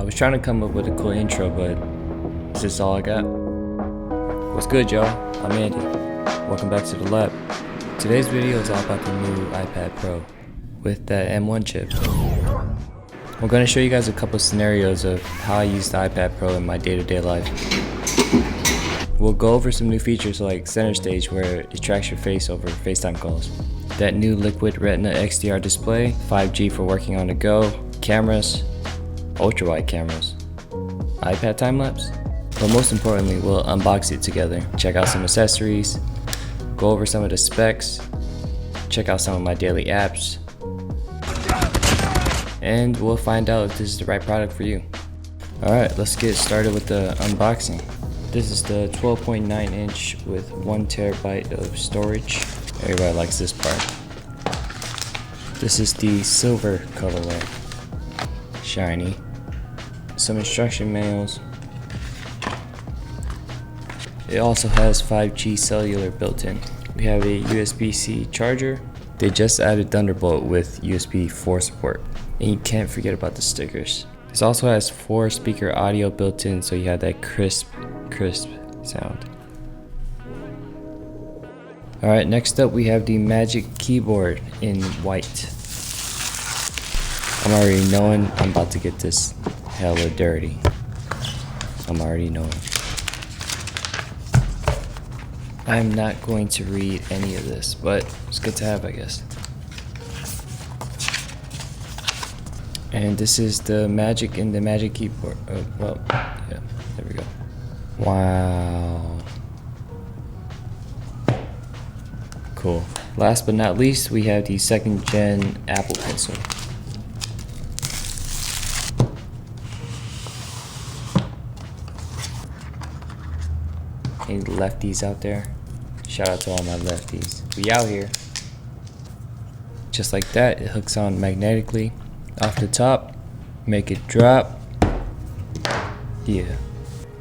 I was trying to come up with a cool intro, but is this all I got? What's good, y'all? I'm Andy. Welcome back to the lab. Today's video is all about the new iPad Pro with that M1 chip. I'm going to show you guys a couple scenarios of how I use the iPad Pro in my day-to-day life. We'll go over some new features like center stage, where it tracks your face over FaceTime calls. That new liquid Retina XDR display, 5G for working on the go, cameras, ultra-wide cameras, iPad time-lapse. But most importantly, we'll unbox it together, check out some accessories, go over some of the specs, check out some of my daily apps, and we'll find out if this is the right product for you. Alright, let's get started with the unboxing. This is the 12.9 inch with 1 terabyte of storage. Everybody likes this part. This is the silver colorway. Shiny. Some instruction manuals. It also has 5G cellular built in. We have a USB-C charger. They just added Thunderbolt with USB 4 support. And you can't forget about the stickers. This also has 4 speaker audio built in, so you have that crisp sound. Alright, next up we have the Magic Keyboard in white. I'm already knowing I'm about to get this hella dirty. I'm already knowing. I'm not going to read any of this, but it's good to have, I guess. And this is the Magic in the Magic Keyboard. Oh, well, yeah, there we go. Wow. Cool. Last but not least, we have the 2nd gen Apple Pencil. Any lefties out there? Shout out to all my lefties. We out here. Just like that, it hooks on magnetically off the top. Make it drop. Yeah.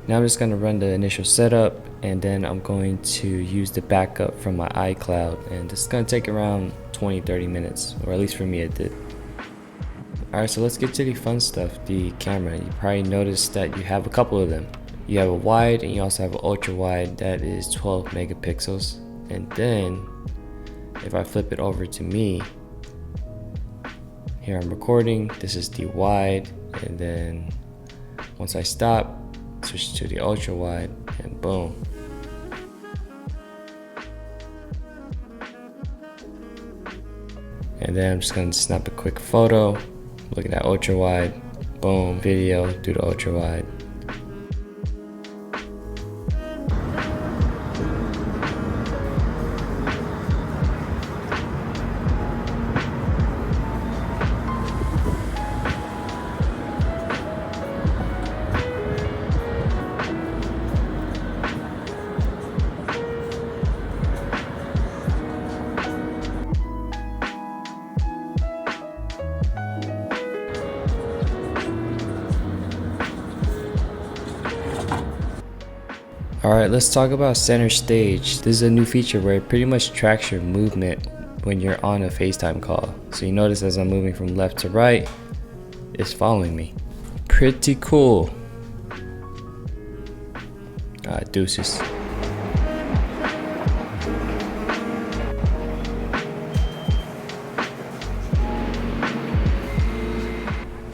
Now I'm just going to run the initial setup, and then I'm going to use the backup from my iCloud, and this is going to take around 20-30 minutes, or at least for me it did. Alright, so let's get to the fun stuff. The camera. You probably noticed that you have a couple of them. You have a wide and you also have an ultra wide that is 12 megapixels. And then if I flip it over to me, here I'm recording, this is the wide, and then once I stop, switch to the ultra wide, and boom. And then I'm just gonna snap a quick photo, look at that ultra wide, boom, video, do the ultra wide. Alright, let's talk about center stage. This is a new feature where it pretty much tracks your movement when you're on a FaceTime call. So you notice as I'm moving from left to right, it's following me. Pretty cool. Deuces.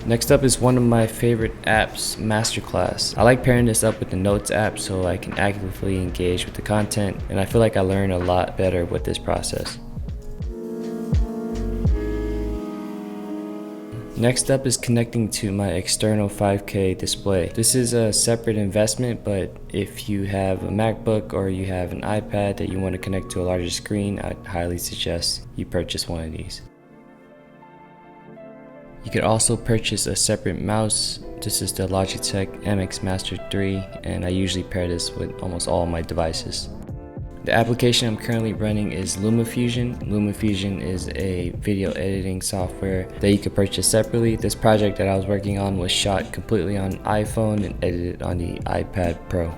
Next up is one of my favorite apps, Masterclass. I like pairing this up with the Notes app so I can actively engage with the content, and I feel like I learn a lot better with this process. Next up is connecting to my external 5K display. This is a separate investment, but if you have a MacBook or you have an iPad that you want to connect to a larger screen, I'd highly suggest you purchase one of these. You could also purchase a separate mouse. This is the Logitech MX Master 3, and I usually pair this with almost all of my devices. The application I'm currently running is LumaFusion. LumaFusion is a video editing software that you could purchase separately. This project that I was working on was shot completely on iPhone and edited on the iPad Pro.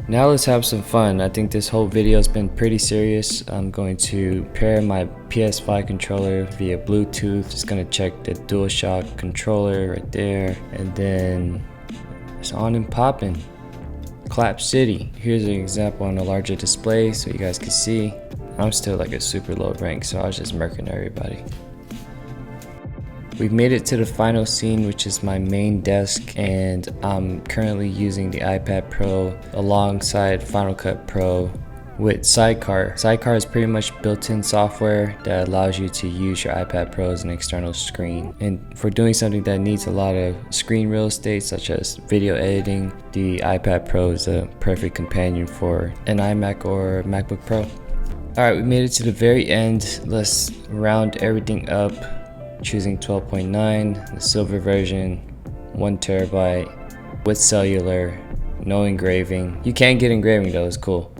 Now let's have some fun. I think this whole video has been pretty serious. I'm going to pair my PS5 controller via Bluetooth. Just gonna check the DualShock controller right there, and then It's on and popping. Clap City. Here's an example on a larger display so you guys can see. I'm still like a super low rank, so I was just murking everybody. We've made it to the final scene, which is my main desk, and I'm currently using the iPad Pro alongside Final Cut Pro with Sidecar. Sidecar is pretty much built-in software that allows you to use your iPad Pro as an external screen. And for doing something that needs a lot of screen real estate, such as video editing, the iPad Pro is a perfect companion for an iMac or MacBook Pro. Alright, we made it to the very end. Let's round everything up, choosing 12.9, the silver version, 1 terabyte with cellular, no engraving. You can get engraving though, it's cool.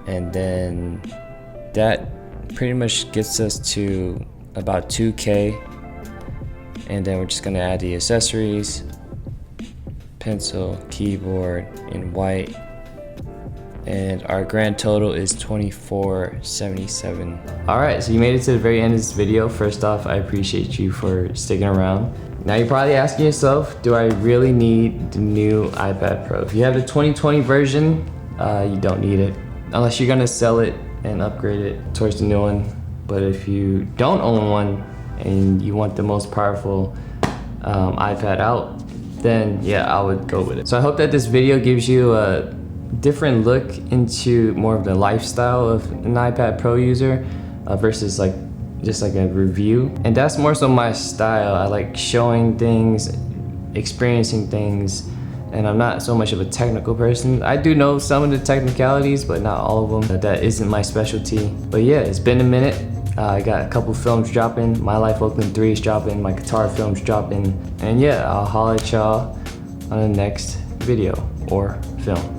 And then that pretty much gets us to about 2K. And then we're just gonna add the accessories, pencil, keyboard in white. And our grand total is $24.77. All right, so you made it to the very end of this video. First off, I appreciate you for sticking around. Now you're probably asking yourself, do I really need the new iPad Pro? If you have the 2020 version, you don't need it. Unless you're gonna sell it and upgrade it towards the new one. But if you don't own one and you want the most powerful iPad out, then yeah, I would go with it. So I hope that this video gives you a different look into more of the lifestyle of an iPad Pro user versus like just like a review. And that's more so my style. I like showing things, experiencing things, and I'm not so much of a technical person. I do know some of the technicalities, but not all of them. That isn't my specialty. But yeah, it's been a minute. I got a couple films dropping. My Life Oakland 3 is dropping. My guitar film's dropping. And yeah, I'll holler at y'all on the next video or film.